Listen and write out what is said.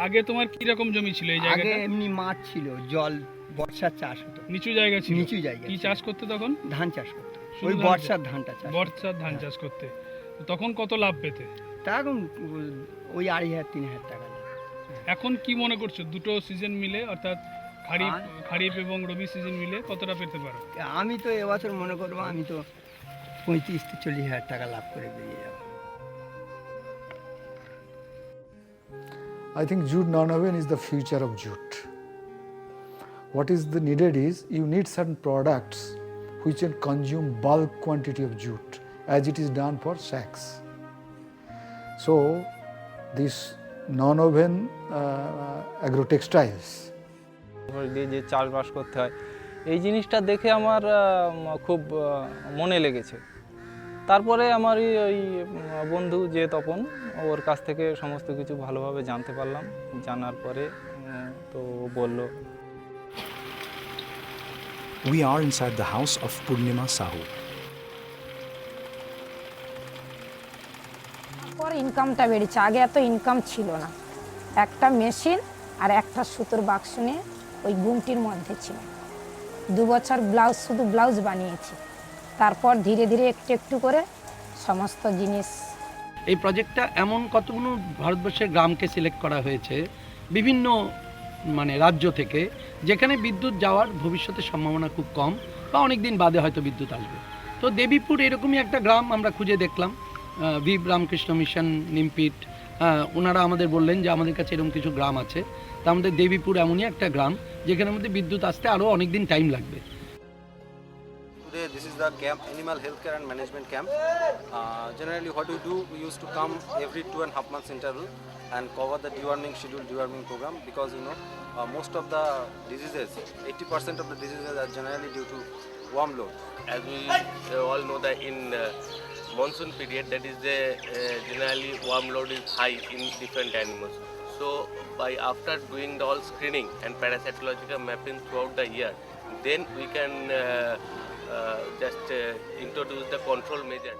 আগে তোমার কি রকম জমি ছিল এই আগে জায়গাটা? এমনি মাঠ ছিল, জল, বর্ষার চাষ হতো, নিচু জায়গা ছিল। নিচু জায়গা কি ছিল। চাষ করতে তখন? ধান চাষ করতো, শুধু ওই ধান বর্ষার ধানটা চাষ করতো। বর্ষার ধান চাষ করতে। তো তখন কত লাভ পেতে? তা এখন ওই 2,500-3,000 টাকা লাভ। এখন কি মনে করছো দুটো সিজন মিলে, অর্থাৎ খারিফ আর? খারিফ এবং রবি সিজন মিলে কতটা পেতে পারো? আমি তো এবছর মনে করবো আমি তো 35,000-40,000 টাকা লাভ করে বেরিয়ে যাবো। I think jute non-woven is the future of jute. What is the needed is you need certain products which can consume bulk quantity of jute as it is done for sacks. So this non-woven agrotextiles দিয়ে যে চাষবাস করতে হয় এই জিনিসটা দেখে আমার খুব মনে লেগেছে। তারপরে আমারই ওই বন্ধু যে তপন, ওর কাছ থেকে সমস্ত কিছু ভালোভাবে জানতে পারলাম। জানার পরে তো ও বলল। We are inside the house of Purnima Sahu. পর ইনকামটা বেড়েছে, আগে এত ইনকাম ছিল না। একটা মেশিন আর একটা সুতোর বাক্স নিয়ে ওই গুমটির মধ্যে ছিল। 2 বছর ব্লাউজ, শুধু ব্লাউজ বানিয়েছি। তারপর ধীরে ধীরে একটু একটু করে সমস্ত জিনিস। এই প্রজেক্টটা এমন কতগুলো ভারতবর্ষের গ্রামকে সিলেক্ট করা হয়েছে বিভিন্ন রাজ্য থেকে, যেখানে বিদ্যুৎ যাওয়ার ভবিষ্যতে সম্ভাবনা খুব কম বা অনেক দিন বাদে হয়তো বিদ্যুৎ আসবে। তো দেবীপুর এরকমই একটা গ্রাম আমরা খুঁজে দেখলাম। ভি রামকৃষ্ণ মিশন, নিমপিট, ওনারা আমাদের বললেন যে আমাদের কাছে এরকম কিছু গ্রাম আছে। তা আমাদের দেবীপুর এমনই একটা গ্রাম যেখানের মধ্যে বিদ্যুৎ আসতে আরও অনেক দিন টাইম লাগবে। Today this is the camp, animal healthcare and management camp. Generally what we do, we used to come every 2.5 months interval and cover the deworming schedule, deworming program, because most of the diseases, 80% of the diseases are generally due to worm load. As we all know that in monsoon period, that is the generally worm load is high in different animals. So by after doing the all screening and parasitological mapping throughout the year, then we can just introduce the control measure.